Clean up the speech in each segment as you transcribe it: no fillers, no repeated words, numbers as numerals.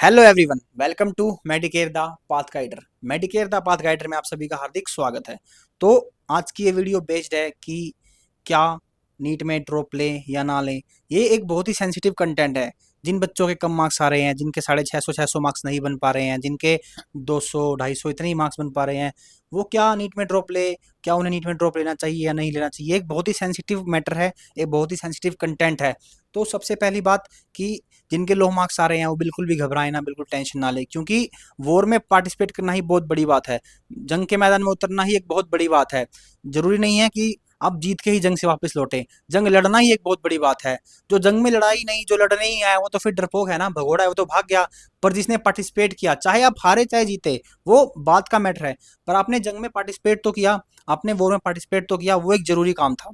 Hello everyone, welcome to Medicare the path guider. Medicare the path guider में आप सभी का हार्दिक स्वागत है। तो आज की ये वीडियो बेस्ड है कि क्या नीट में ड्रॉप लें या ना लें। ये एक बहुत ही सेंसिटिव कंटेंट है। जिन बच्चों के कम मार्क्स आ रहे हैं, जिनके 650 मार्क्स नहीं बन पा रहे हैं, जिनके 200 250 इतने ही मार्क्स बन पा रहे हैं, वो क्या नीट में ड्रॉप ले, क्या उन्हें नीट में ड्रॉप लेना चाहिए या नहीं लेना चाहिए। एक बहुत ही सेंसिटिव मैटर है, एक बहुत ही सेंसिटिव कंटेंट है। तो सबसे पहली बात कि जिनके लो मार्क्स आ रहे हैं वो बिल्कुल भी घबराए ना, बिल्कुल टेंशन ना ले, क्योंकि वॉर में पार्टिसिपेट करना ही बहुत बड़ी बात है। जंग के मैदान में उतरना ही एक बहुत बड़ी बात है। जरूरी नहीं है कि आप जीत के ही जंग से वापस लौटे। जंग लड़ना ही एक बहुत बड़ी बात है। जो जंग में लड़ाई नहीं, जो लड़ने ही आया वो तो फिर डरपोक है ना, भगोड़ा है, वो तो भाग गया। पर जिसने पार्टिसिपेट किया, चाहे आप हारे चाहे जीते, वो बात का मैटर है। पर आपने जंग में पार्टिसिपेट तो किया, आपने वॉर में पार्टिसिपेट तो किया, वो एक जरूरी काम था।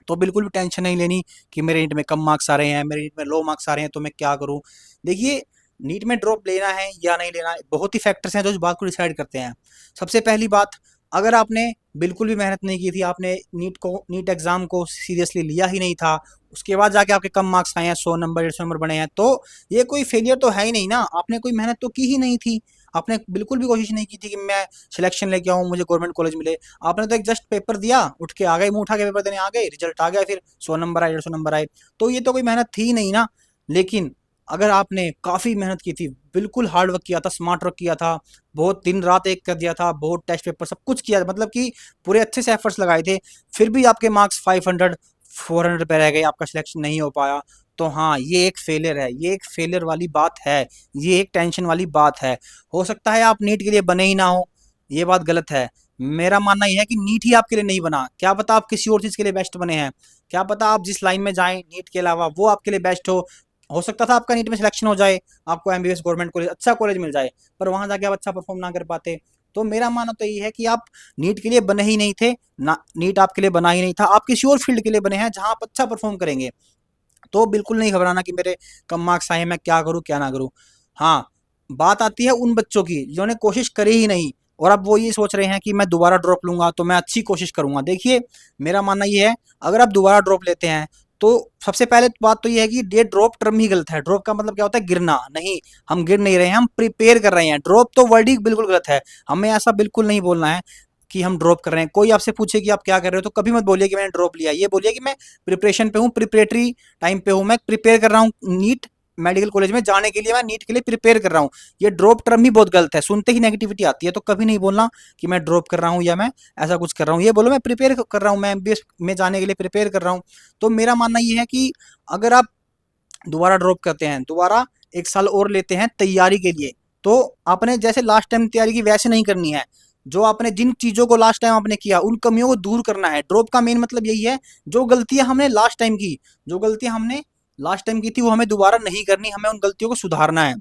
तो बिल्कुल भी टेंशन नहीं लेनी कि मेरे नीट में कम मार्क्स आ रहे हैं, मेरे नीट में लो मार्क्स आ रहे हैं, तो मैं क्या करूं। देखिए, नीट में ड्रॉप लेना है या नहीं लेना, बहुत ही फैक्टर्स हैं जो इस बात को डिसाइड करते हैं। सबसे पहली बात, अगर आपने बिल्कुल भी मेहनत नहीं की थी, आपने नीट एग्जाम को सीरियसली लिया ही नहीं था, उसके बाद जाके आपके कम मार्क्स आए हैं, 100 नंबर 150 नंबर बने हैं, तो ये कोई फेलियर तो है ही नहीं ना। आपने कोई मेहनत तो की ही नहीं थी। आपने बिल्कुल भी कोशिश नहीं की थी कि मैं सिलेक्शन लेके आऊँ, मुझे गवर्नमेंट कॉलेज मिले। आपने तो एक जस्ट पेपर दिया, उठ के आ गए, मुंह उठा के पेपर देने आ गए, रिजल्ट आ गया, फिर 100 नंबर आए, 150 नंबर आए। तो ये तो कोई मेहनत थी ही नहीं ना। लेकिन अगर आपने काफ़ी मेहनत की थी, बिल्कुल हार्ड वर्क किया था, स्मार्ट वर्क किया था, बहुत दिन रात एक कर दिया था, बहुत टेस्ट पेपर सब कुछ किया, मतलब कि पूरे अच्छे से एफर्ट्स लगाए थे, फिर भी आपके मार्क्स 500 400 पे रह गए, आपका सिलेक्शन नहीं हो पाया, तो हाँ, ये एक फेलियर है, ये एक फेलियर वाली बात है, ये एक टेंशन वाली बात है। हो सकता है आप नीट के लिए बने ही ना हो, ये बात गलत है। मेरा मानना यह है कि नीट ही आपके लिए नहीं बना, क्या पता आप किसी और चीज़ के लिए बेस्ट बने हैं। क्या पता आप जिस लाइन में जाएं नीट के अलावा वो आपके लिए बेस्ट हो सकता था आपका नीट में सिलेक्शन हो जाए, आपको एमबीबीएस गवर्नमेंट कॉलेज अच्छा कॉलेज मिल जाए, पर वहां जाके आप अच्छा परफॉर्म ना कर पाते। तो मेरा मानना तो ये है कि आप नीट के लिए बने ही नहीं थे ना, नीट आपके लिए बना ही नहीं था, आप किसी और फील्ड के लिए बने हैं जहां आप अच्छा परफॉर्म करेंगे। तो बिल्कुल नहीं घबराना कि मेरे कम मार्क्स आए, मैं क्या करूँ क्या ना करूँ। हाँ, बात आती है उन बच्चों की जिन्होंने कोशिश करी ही नहीं, और अब वो ये सोच रहे हैं कि मैं दोबारा ड्रॉप लूंगा तो मैं अच्छी कोशिश करूंगा। देखिए, मेरा मानना ये है, अगर आप दोबारा ड्रॉप लेते हैं तो सबसे पहले बात तो ये है कि ये ड्रॉप टर्म ही गलत है। ड्रॉप का मतलब क्या होता है? गिरना नहीं। हम गिर नहीं रहे हैं, हम प्रिपेयर कर रहे हैं। ड्रॉप तो वर्ड ही बिल्कुल गलत है। हमें ऐसा बिल्कुल नहीं बोलना है कि हम ड्रॉप कर रहे हैं। कोई आपसे पूछे कि आप क्या कर रहे हो, तो कभी मत बोलिए कि मैंने ड्रॉप लिया, ये बोलिए कि मैं प्रिपरेशन पे हूँ, प्रिपरेटरी टाइम पे हूँ, मैं प्रिपेयर कर रहा हूँ नीट मेडिकल कॉलेज में जाने के लिए, मैं नीट के लिए प्रिपेयर कर रहा हूँ। ये ड्रॉप टर्म ही बहुत गलत है, सुनते ही नेगेटिविटी आती है। तो कभी नहीं बोलना कि मैं ड्रॉप कर रहा हूँ या मैं ऐसा कुछ कर रहा हूँ, ये बोलो मैं प्रिपेयर कर रहा हूँ, मैं एमबीबीएस में जाने के लिए प्रिपेयर कर रहा हूँ। तो मेरा मानना ये है कि अगर आप दोबारा ड्रॉप करते हैं, दोबारा एक साल और लेते हैं तैयारी के लिए, तो आपने जैसे लास्ट टाइम तैयारी की वैसे नहीं करनी है। जो आपने जिन चीज़ों को लास्ट टाइम आपने किया, उन कमियों को दूर करना है। ड्रॉप का मेन मतलब यही है, जो गलतियां हमने लास्ट टाइम की, जो गलतियां हमने लास्ट टाइम की थी, वो हमें दोबारा नहीं करनी, हमें उन गलतियों को सुधारना है।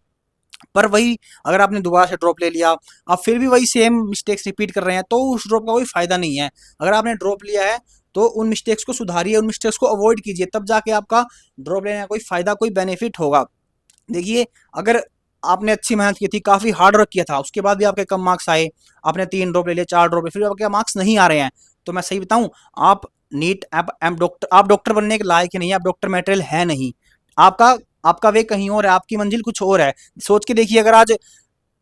पर वही, अगर आपने दोबारा से ड्रॉप ले लिया, आप फिर भी वही सेम मिस्टेक्स रिपीट कर रहे हैं, तो उस ड्रॉप का कोई फायदा नहीं है। अगर आपने ड्रॉप लिया है तो उन मिस्टेक्स को सुधारिए, उन मिस्टेक्स को अवॉइड कीजिए, तब जाके आपका ड्रॉप लेने का कोई फायदा, कोई बेनिफिट होगा। देखिए, अगर आपने अच्छी मेहनत की थी, काफ़ी हार्ड वर्क किया था, उसके बाद भी आपके कम मार्क्स आए, आपने 3 ड्रॉप ले लिए, 4 ड्रॉप ले, फिर आपके मार्क्स नहीं आ रहे हैं, तो मैं सही बताऊं, आप नीट आप डॉक्टर बनने के लायक ही नहीं है, आप डॉक्टर मटेरियल है नहीं। आपका आपका वे कहीं और है, आपकी मंजिल कुछ और है। सोच के देखिए, अगर आज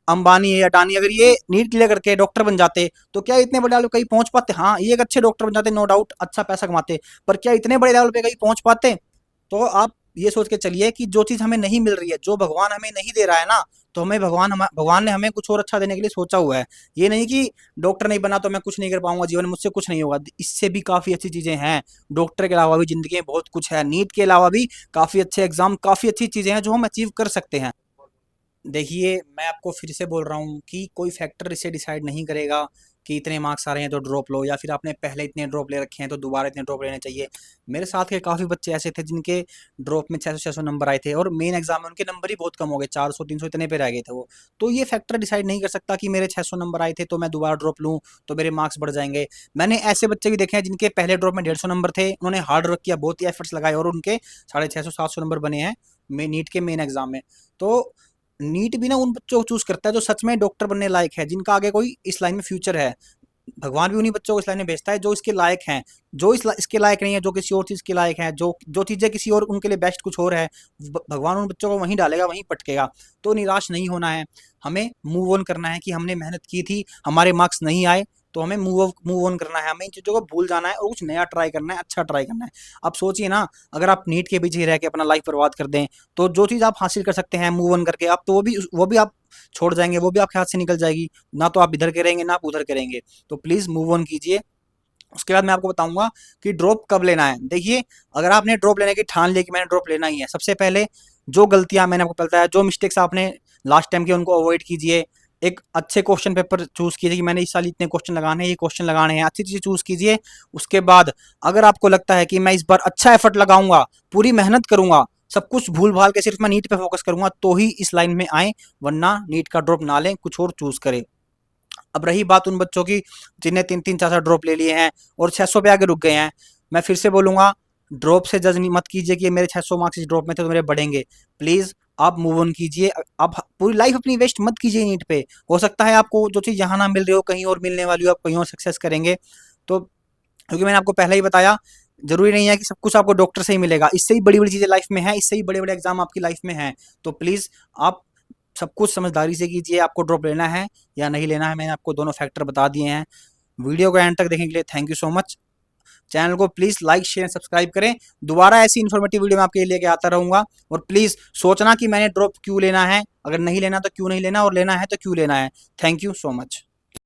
अंबानी या अडानी अगर ये नीट क्लियर करके डॉक्टर बन जाते, तो क्या इतने बड़े लेवल पे कहीं पहुंच पाते? हाँ, ये एक अच्छे डॉक्टर बन जाते, नो डाउट, अच्छा पैसा कमाते, पर क्या इतने बड़े लेवल पे कहीं पहुंच पाते? तो आप ये सोच के चलिए कि जो चीज़ हमें नहीं मिल रही है, जो भगवान हमें नहीं दे रहा है ना, तो हमें भगवान ने हमें कुछ और अच्छा देने के लिए सोचा हुआ है। ये नहीं कि डॉक्टर नहीं बना तो मैं कुछ नहीं कर पाऊंगा जीवन में, मुझसे कुछ नहीं होगा। इससे भी काफ़ी अच्छी चीज़ें हैं। डॉक्टर के अलावा भी ज़िंदगी में बहुत कुछ है। नीट के अलावा भी काफ़ी अच्छे एग्जाम, काफ़ी अच्छी चीज़ें हैं जो हम अचीव कर सकते हैं। देखिए, मैं आपको फिर से बोल रहा हूँ कि कोई फैक्टर इसे डिसाइड नहीं करेगा कि इतने मार्क्स आ रहे हैं तो ड्रॉप लो, या फिर आपने पहले इतने ड्रॉप ले रखे हैं तो दोबारा इतने ड्रॉप लेने चाहिए। मेरे साथ के काफ़ी बच्चे ऐसे थे जिनके ड्रॉप में 600 नंबर आए थे, और मेन एग्जाम में उनके नंबर ही बहुत कम हो गए, 400 300 इतने पे रह गए थे वो। तो ये फैक्टर डिसाइड नहीं कर सकता कि मेरे 600 नंबर आए थे तो मैं दोबारा ड्रॉप लूँ तो मेरे मार्क्स बढ़ जाएंगे। मैंने ऐसे बच्चे भी देखे हैं जिनके पहले ड्रॉप में 150 नंबर थे, उन्होंने हार्ड वर्क किया, बहुत ही एफर्ट्स लगाए, और उनके 650 700 नंबर बने हैं नीट के मेन एग्जाम में। तो नीट भी ना उन बच्चों को चूज करता है जो सच में डॉक्टर बनने लायक है, जिनका आगे कोई इस लाइन में फ्यूचर है। भगवान भी उन्हीं बच्चों को इस लाइन में भेजता है जो इसके लायक हैं। जो इसके लायक नहीं है, जो किसी और चीज़ के लायक हैं, जो चीज़ें किसी और उनके लिए बेस्ट कुछ और है, भगवान उन बच्चों को वहीं डालेगा, वहीं पटकेगा। तो निराश नहीं होना है, हमें मूव ऑन करना है कि हमने मेहनत की थी, हमारे मार्क्स नहीं आए, तो हमें मूव ऑन करना है, हमें इन चीज़ों को भूल जाना है और कुछ नया ट्राई करना है, अच्छा ट्राई करना है। अब सोचिए ना, अगर आप नीट के पीछे ही रह के अपना लाइफ बर्बाद कर दें, तो जो चीज़ आप हासिल कर सकते हैं मूव ऑन करके, आप तो वो भी आप छोड़ जाएंगे, वो भी आपके हाथ से निकल जाएगी। ना तो आप इधर के रहेंगे, ना आप उधर करेंगे। तो प्लीज़ मूव ऑन कीजिए। उसके बाद मैं आपको बताऊंगा कि ड्रॉप कब लेना है। देखिए, अगर आपने ड्रॉप लेने की ठान ली कि मैंने ड्रॉप लेना ही है, सबसे पहले जो गलतियां मैंने आपको बताया, जो मिस्टेक्स आपने लास्ट टाइम की, उनको अवॉइड कीजिए। एक अच्छे क्वेश्चन पेपर चूज कीजिए कि मैंने इस साल इतने क्वेश्चन लगाने हैं, ये क्वेश्चन लगाने हैं, अच्छी चीज़ चूज कीजिए। उसके बाद अगर आपको लगता है कि मैं इस बार अच्छा एफर्ट लगाऊंगा, पूरी मेहनत करूंगा, सब कुछ भूल भाल के सिर्फ मैं नीट पे फोकस करूंगा, तो ही इस लाइन में आए, वरना नीट का ड्रॉप ना लें, कुछ और चूज करें। अब रही बात उन बच्चों की जिन्हें 3-3 4-4 ड्रॉप ले लिए हैं और 600 पे आगे रुक गए हैं, मैं फिर से बोलूंगा, ड्रॉप से जज नहीं मत कीजिए कि मेरे 600 मार्क्स इस ड्रॉप में थे तो मेरे बढ़ेंगे। प्लीज़ आप मूव ऑन कीजिए। आप पूरी लाइफ अपनी वेस्ट मत कीजिए नीट पे। हो सकता है आपको जो चीज़ यहाँ ना मिल रही हो, कहीं और मिलने वाली हो, आप कहीं और सक्सेस करेंगे। तो क्योंकि मैंने आपको पहले ही बताया, जरूरी नहीं है कि सब कुछ आपको डॉक्टर से ही मिलेगा, इससे ही बड़ी बड़ी चीज़ें लाइफ में है, इससे ही बड़े बड़े एग्जाम आपकी लाइफ में है। तो प्लीज़ आप सब कुछ समझदारी से कीजिए। आपको ड्रॉप लेना है या नहीं लेना है, मैंने आपको दोनों फैक्टर बता दिए हैं। वीडियो को एंड तक देखने के लिए thank you so much. Channel को प्लीज़ लाइक शेयर सब्सक्राइब करें। दोबारा ऐसी इन्फॉर्मेटिव वीडियो मैं आपके लिए लेके आता रहूँगा। और प्लीज़ सोचना कि मैंने ड्रॉप क्यों लेना है, अगर नहीं लेना तो क्यों नहीं लेना, और लेना है तो क्यों लेना है। Thank you so much.